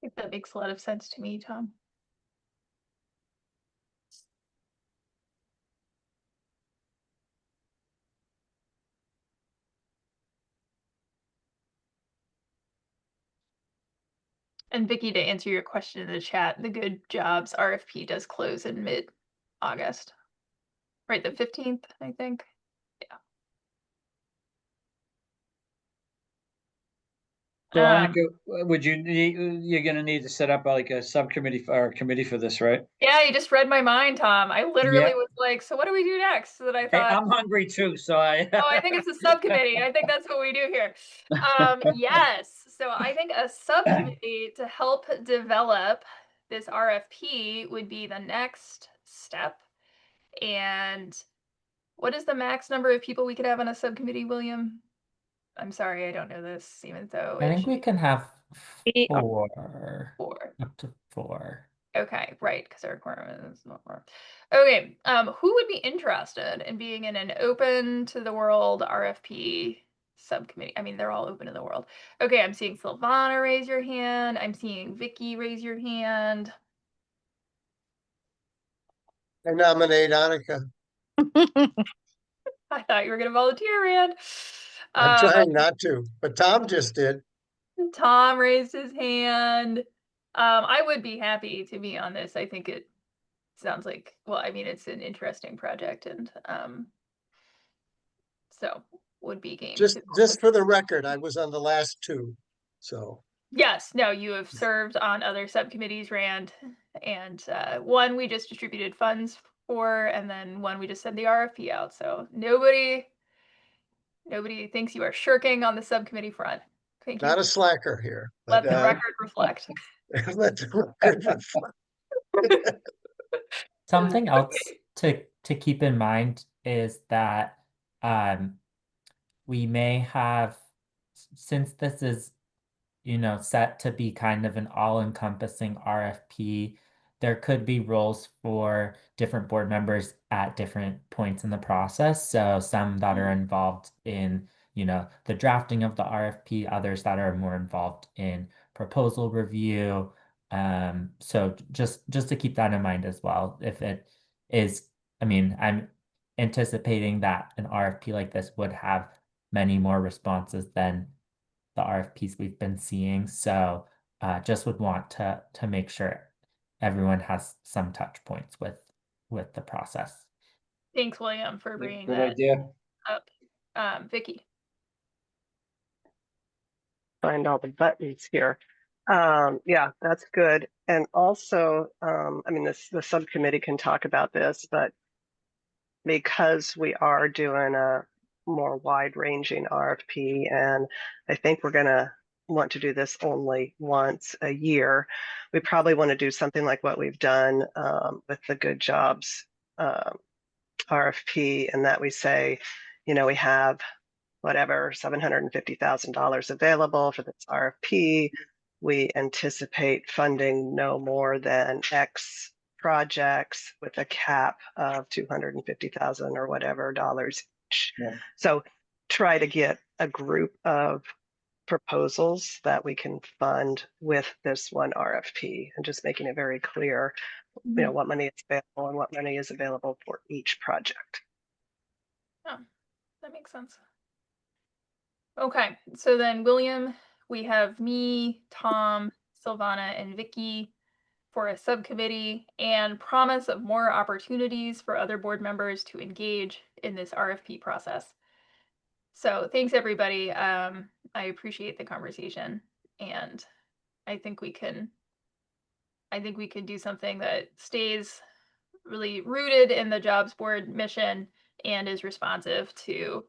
I think that makes a lot of sense to me, Tom. And Vicky, to answer your question in the chat, the Good Jobs RFP does close in mid-August. Right, the 15th, I think. So Um, Annika, you're gonna need to set up like a subcommittee or a committee for this, right? yeah, you just read my mind, Tom. I literally Yeah. was like, so what do we do next? So that I Hey, thought, I'm hungry too, so I. oh, I think it's a subcommittee. I think that's what we do here. Yes. So I think a subcommittee to help develop this RFP would be the next step. And what is the max number of people we could have on a subcommittee, William? I'm sorry, I don't know this, even though I it think should we can have We are- 4, be 4. up to 4. Okay, right, because our requirement is not more. Okay, who would be interested in being in an open to the world RFP subcommittee? I mean, they're all open to the world. Okay, I'm seeing Silvana raise your hand. I'm seeing Vicky raise your hand. I nominate Annika. I thought you were gonna volunteer, Rand. I'm trying not to, but Tom just did. Tom raised his hand. I would be happy to be on this. I think it sounds like, well, I mean, it's an interesting project, and so would be game Just to. just for the record, I was on the last 2. So Yes, no, you have served on other subcommittees, Rand, and one we just distributed funds for, and then one we just sent the RFP out. So nobody thinks you are shirking on the subcommittee front. Thank you. not a slacker here, Let but the record reflect. let the record reflect. Something else Okay. to keep in mind is that we may have, since this is, set to be kind of an all-encompassing RFP, there could be roles for different board members at different points in the process. So some that are involved in, the drafting of the RFP, others that are more involved in proposal review. So just to keep that in mind as well. If it is, I mean, I'm anticipating that an RFP like this would have many more responses than the RFPs we've been seeing. So just would want to make sure everyone has some touch points with the process. Thanks, William, for Yeah, bringing good that idea. up. Vicky. Find all the buttons here. Yeah, that's good. And also, I mean, the subcommittee can talk about this, but because we are doing a more wide-ranging RFP, and I think we're gonna want to do this only once a year, we probably want to do something like what we've done with the Good Jobs RFP, and that we say, we have whatever, $750,000 available for this RFP. We anticipate funding no more than X projects with a cap of 250,000 or whatever dollars each. Yeah. So try to get a group of proposals that we can fund with this one RFP, and just making it very clear, what money is available and what money is available for each project. Oh, that makes sense. Okay, so then William, we have me, Tom, Silvana, and Vicky for a subcommittee, and promise of more opportunities for other board members to engage in this RFP process. So thanks, everybody. I appreciate the conversation, and I think we can do something that stays really rooted in the jobs board mission and is responsive to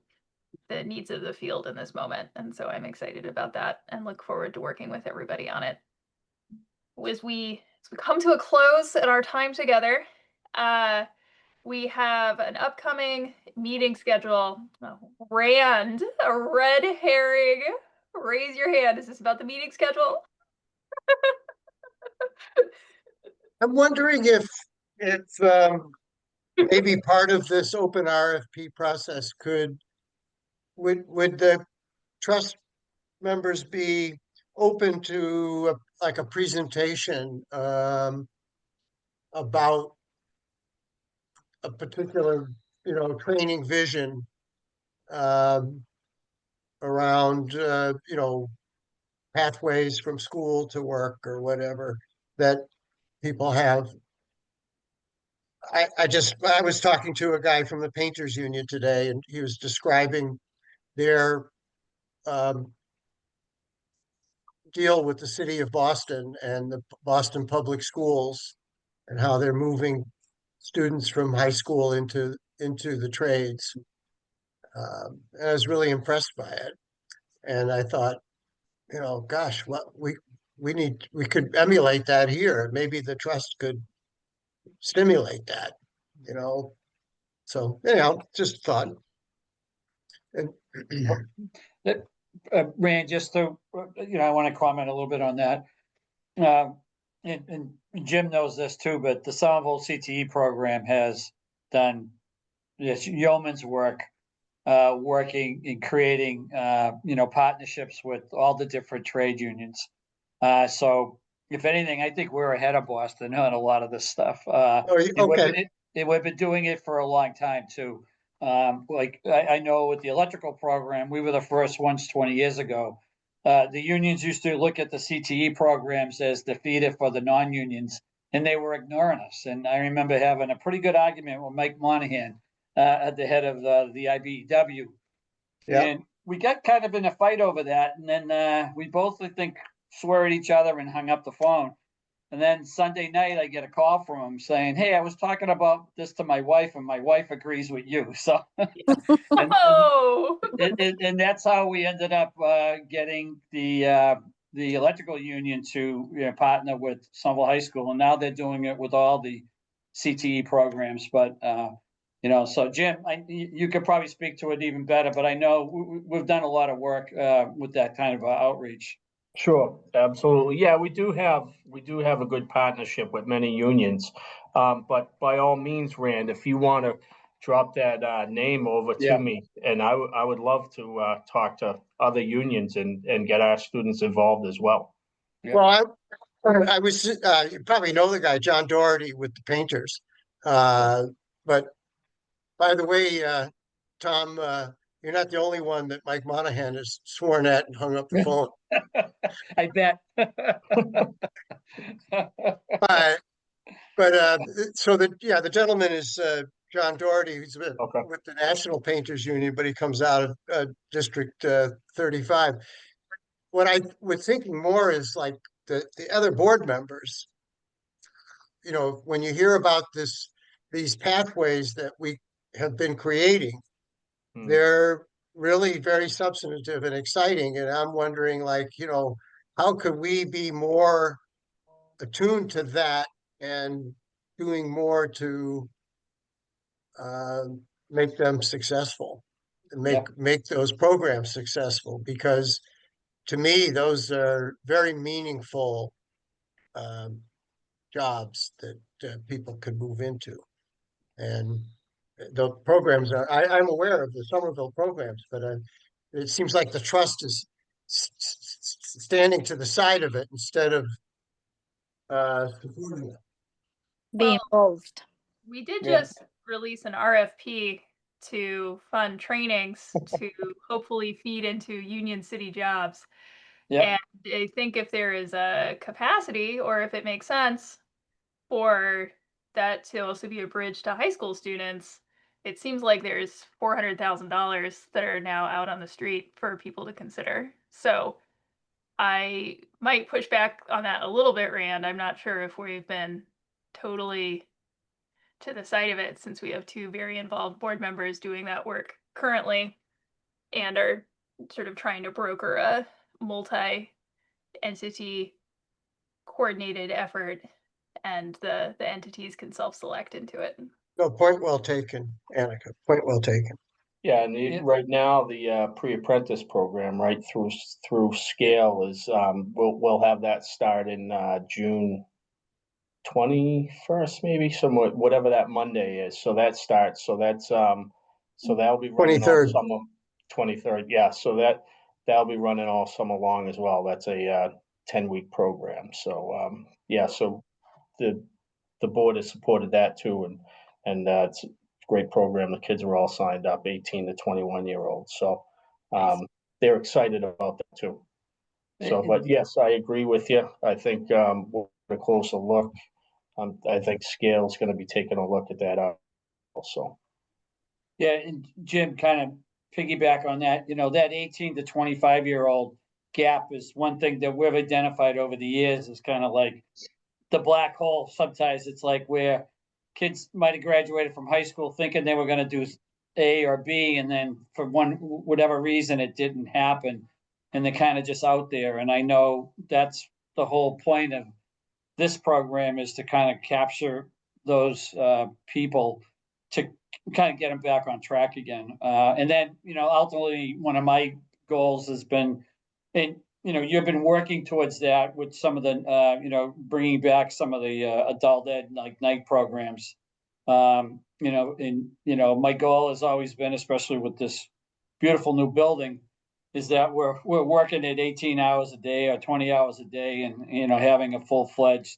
the needs of the field in this moment. And so I'm excited about that and look forward to working with everybody on it. As we come to a close at our time together, we have an upcoming meeting schedule. Oh, Rand, a red herring. Raise your hand. Is this about the meeting schedule? I'm wondering if maybe part of this open RFP process would the trust members be open to like a presentation about a particular, training vision um, around, pathways from school to work or whatever that people have. I was talking to a guy from the Painters Union today, and he was describing their um, deal with the city of Boston and the Boston Public Schools and how they're moving students from high school into the trades. And I was really impressed by it. And I thought, gosh, we could emulate that here. Maybe the trust could stimulate that, you know. So anyhow, just fun. And Rand, just to, I want to comment a little bit on that. And Jim knows this too, but the Somerville CTE program has done this yeoman's work, working and creating, partnerships with all the different trade unions. So if anything, I think we're ahead of Boston on a lot of this stuff. okay. We've been doing it for a long time too. Like I know with the electrical program, we were the first ones 20 years ago. The unions used to look at the CTE programs as defeated for the non-unions, and they were ignoring us. And I remember having a pretty good argument with Mike Monahan, at the head of the IBEW. Yeah. And we got kind of in a fight over that. And then we both, I think, swore at each other and hung up the phone. And then Sunday night, I get a call from him saying, "Hey, I was talking about this to my wife, and my wife agrees with you." So, Oh, and that's how we ended up getting the electrical union to partner with Somerville High School, and now they're doing it with all the CTE programs. But so Jim, you could probably speak to it even better. But I know we've done a lot of work with that kind of outreach. Sure, absolutely. Yeah, we do have a good partnership with many unions. But by all means, Rand, if you want to drop that name over to me, and I would love to talk to other unions and get our students involved as well. Yeah. Well, I was you probably know the guy, John Doherty with the painters. But by the way, Tom, you're not the only one that Mike Monahan has sworn at and hung up the phone. I bet. But so the gentleman is John Doherty, who's with the National Painters Union, but he comes out of District 35. What I was thinking more is like the other board members. When you hear about these pathways that we have been creating, they're really very substantive and exciting. And I'm wondering, like, how could we be more attuned to that and doing more to make them successful and make those programs successful? Because to me, those are very meaningful jobs that people could move into. And the programs I'm aware of the Somerville programs, but it seems like the trust is standing to the side of it instead of supporting it. Be involved. we did just release an RFP to fund trainings to hopefully feed into Union City jobs. And I think if there is a capacity, or if it makes sense for that to also be a bridge to high school students, it seems like there's $400,000 that are now out on the street for people to consider. So I might push back on that a little bit, Rand. I'm not sure if we've been totally to the side of it, since we have two very involved board members doing that work currently and are sort of trying to broker a multi-entity coordinated effort, and the entities can self-select into it. No, point well taken, Annika. Point well taken. Yeah, and right now the pre-apprentice program, right through Scale, is we'll have that start in June 21st, maybe somewhat, whatever that Monday is. So that starts. So that's so that'll be running all 23rd. summer. 23rd, yeah. So that'll be running all summer long as well. That's a 10-week program. So so the board has supported that too, and it's a great program. The kids are all signed up, 18 to 21-year-olds. So they're excited about that too. So, but yes, I agree with you. I think we'll get a closer look. I think Scale's going to be taking a look at that also. Yeah, and Jim, kind of piggyback on that, that 18 to 25-year-old, gap is one thing that we've identified over the years is kind of like the black hole. Sometimes it's like where kids might have graduated from high school thinking they were going to do A or B, and then for whatever reason it didn't happen, and they're kind of just out there. And I know that's the whole point of this program, is to kind of capture those people to kind of get them back on track again. And then, ultimately, one of my goals has been, and you've been working towards that with some of the, bringing back some of the adult ed like night programs. My goal has always been, especially with this beautiful new building, is that we're working at 18 hours a day or 20 hours a day, and having a full-fledged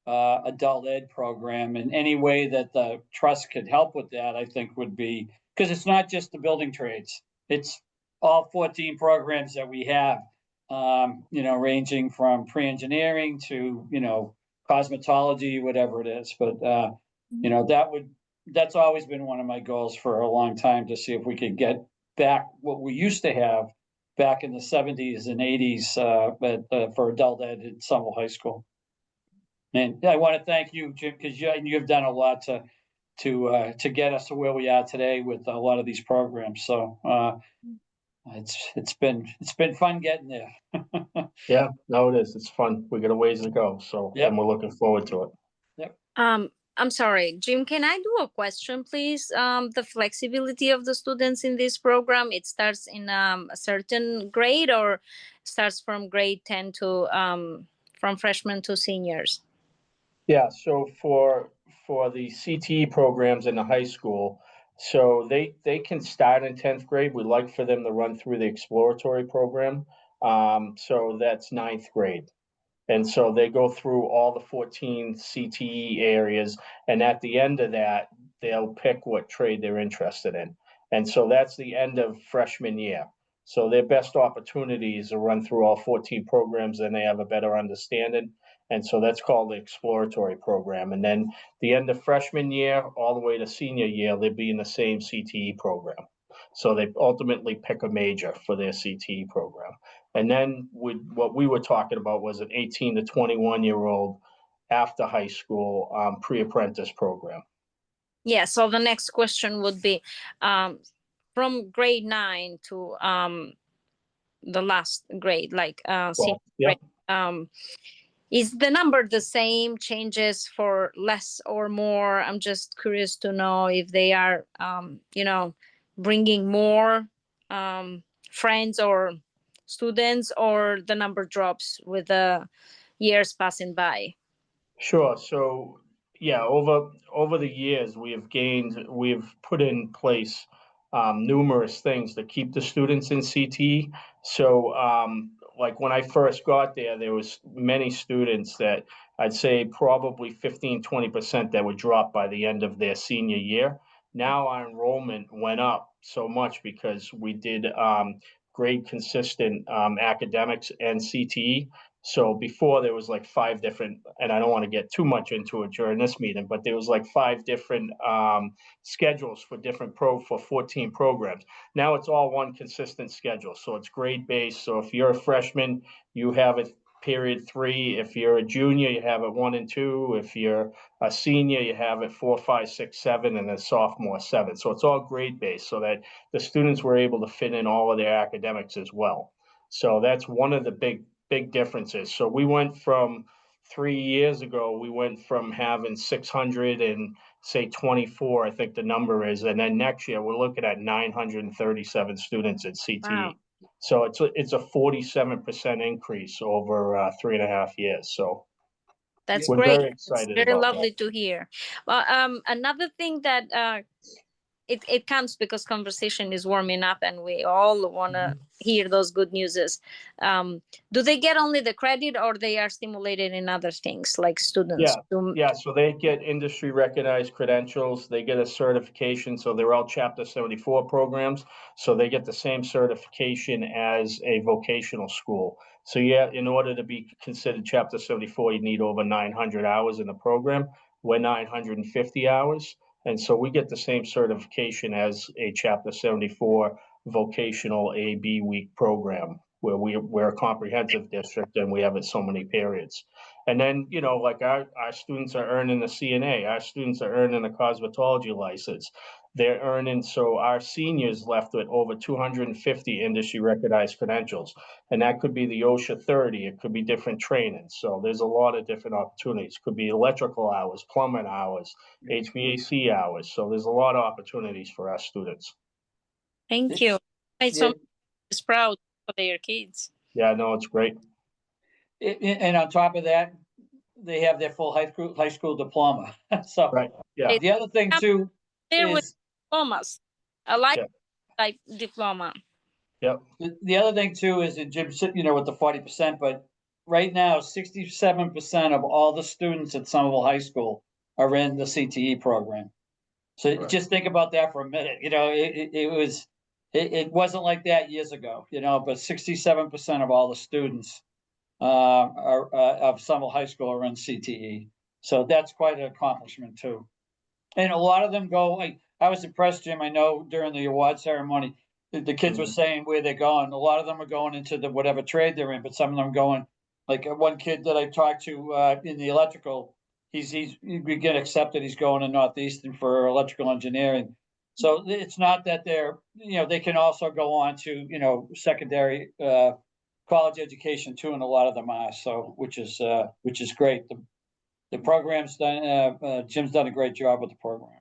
adult ed program. And any way that the trust could help with that, I think would be, because it's not just the building trades, it's all 14 programs that we have, ranging from pre-engineering to cosmetology, whatever it is. But that's always been one of my goals for a long time, to see if we could get back what we used to have back in the 70s and 80s for adult ed at Somerville High School. And I want to thank you, Jim, because you've done a lot to get us to where we are today with a lot of these programs. So it's been fun getting there. Yeah, no, it is. It's fun. We got a ways to go. So, Yep. And we're looking forward to it. Yep. I'm sorry, Jim, can I do a question, please? The flexibility of the students in this program, it starts in a certain grade, or starts from grade 10 to from freshmen to seniors? Yeah, so for the CTE programs in the high school, so they can start in 10th grade. We like for them to run through the exploratory program. So that's 9th grade. And so they go through all the 14 CTE areas, and at the end of that, they'll pick what trade they're interested in. And so that's the end of freshman year. So their best opportunity is to run through all 14 programs, and they have a better understanding. And so that's called the exploratory program. And then the end of freshman year, all the way to senior year, they'll be in the same CTE program. So they ultimately pick a major for their CTE program. And then what we were talking about was an 18 to 21-year-old after high school pre-apprentice program. Yeah, so the next question would be from grade 9 to the last grade, like senior Yeah. grade. Is the number the same, changes for less or more? I'm just curious to know if they are, bringing more friends or students, or the number drops with the years passing by. Sure. So yeah, over the years, we've put in place numerous things to keep the students in CTE. So like when I first got there was many students that I'd say probably 15-20% that would drop by the end of their senior year. Now our enrollment went up so much because we did grade consistent academics and CTE. So before there was like 5 different, and I don't want to get too much into it during this meeting, but there was like 5 different schedules for for 14 programs. Now it's all one consistent schedule. So it's grade based. So if you're a freshman, you have it period 3. If you're a junior, you have it 1 and 2. If you're a senior, you have it 4, 5, 6, 7, and then sophomore 7. So it's all grade based, so that the students were able to fit in all of their academics as well. So that's one of the big differences. So we went from 3 years ago, we went from having 600 and say 24, I think the number is, and then next year we're looking at 937 students at CTE. Wow. So it's a 47% increase over 3.5 years. So That's we're great. very excited It's very about lovely that. to hear. Well, another thing that it comes because conversation is warming up and we all want to hear those good newses. Do they get only the credit, or they are stimulated in other things like students? Yeah, so they get industry recognized credentials, they get a certification, so they're all Chapter 74 programs, so they get the same certification as a vocational school. So yeah, in order to be considered Chapter 74, you need over 900 hours in the program. We're 950 hours, and so we get the same certification as a Chapter 74 vocational AB week program. where we're a comprehensive district and we have it so many periods. And then, you know, like our students are earning a CNA, our students are earning a cosmetology license. They're earning, so our seniors left with over 250 industry recognized credentials. And that could be the OSHA 30, it could be different trainings. So there's a lot of different opportunities. Could be electrical hours, plumbing hours, HVAC hours. So there's a lot of opportunities for our students. Thank you. So is proud for their kids. Yeah, no, it's great. And on top of that, they have their full high school diploma. So Right, yeah. the other thing too There with is diplomas. I like Yeah. like diploma. Yep. the other thing too is that Jim said, you know, with the 40%, but right now 67% of all the students at Somerville High School are in the CTE program. So Right. just think about that for a minute. You know, it wasn't like that years ago, you know, but 67% of all the students are of Somerville High School are in CTE. So that's quite an accomplishment too. And a lot of them go, like, I was impressed, Jim, I know during the award ceremony, the kids were saying where they're going. A lot of them are going into the whatever trade they're in, but some of them going, like one kid that I talked to in the electrical, he's we get accepted, he's going to Northeastern for electrical engineering. So it's not that they're, you know, they can also go on to, you know, secondary college education too, and a lot of them are, so which is great. The program's done, Jim's done a great job with the program.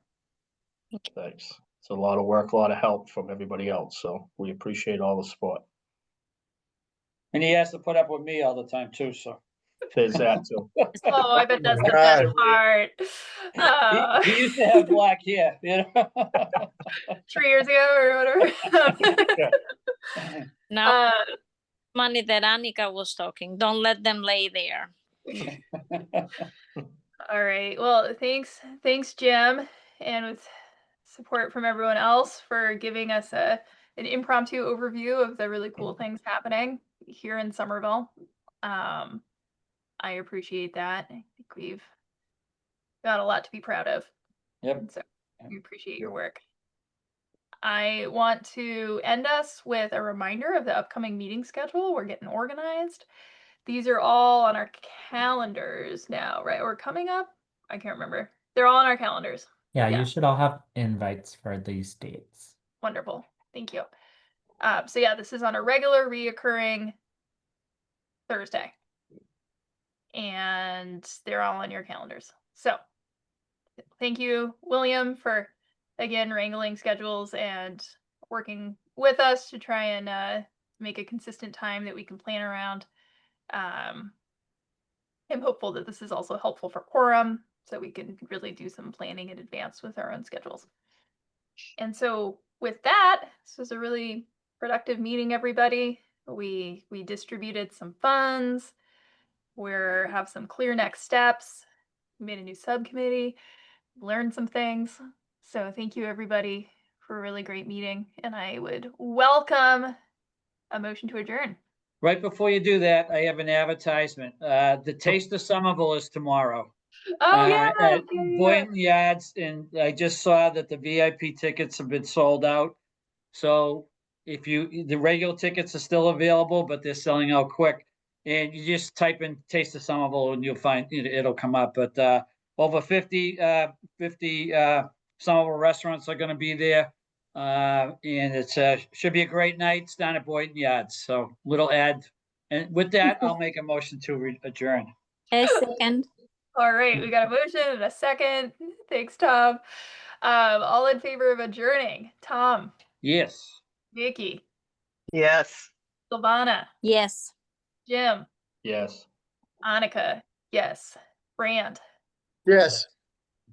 Thanks. It's a lot of work, a lot of help from everybody else. So we appreciate all the support. And he has to put up with me all the time too, so. There's that too. Oh, I bet that's the God. best part. He used to have black hair, you know? 3 years ago or whatever. Now Uh, money that Annika was talking. Don't let them lay there. all right. Well, thanks, Jim, and with support from everyone else for giving us an impromptu overview of the really cool things happening here in Somerville. I appreciate that. I think we've got a lot to be proud of. Yep. And so we appreciate your work. I want to end us with a reminder of the upcoming meeting schedule. We're getting organized. These are all on our calendars now, right? Or coming up? I can't remember. They're all on our calendars. Yeah, Yeah. you should all have invites for these dates. Wonderful. Thank you. So yeah, this is on a regular reoccurring Thursday. And they're all on your calendars. So thank you, William, for again wrangling schedules and working with us to try and make a consistent time that we can plan around. I'm hopeful that this is also helpful for quorum, so we can really do some planning in advance with our own schedules. And so with that, this was a really productive meeting, everybody. We distributed some funds. We have some clear next steps. We made a new subcommittee, learned some things. So thank you, everybody, for a really great meeting. And I would welcome a motion to adjourn. Right before you do that, I have an advertisement. The Taste of Somerville is tomorrow. Oh, yeah. At Boynton Yards, and I just saw that the VIP tickets have been sold out. So if the regular tickets are still available, but they're selling out quick. And you just type in Taste of Somerville and you'll find it'll come up. But over 50 Somerville restaurants are going to be there. And it's should be a great night. It's down at Boynton Yards. So little ad. And with that, I'll make a motion to adjourn. A second. All right, we got a motion and a second. Thanks, Tom. All in favor of adjourning? Tom, Yes. Vicky, Yes. Silvana, Yes. Jim, Yes. Annika, yes. Brand. Yes.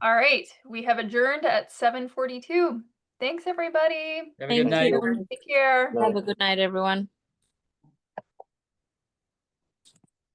All right, we have adjourned at 7:42. Thanks, everybody. Have a good Thank night. you. Take care. Have a good night, everyone.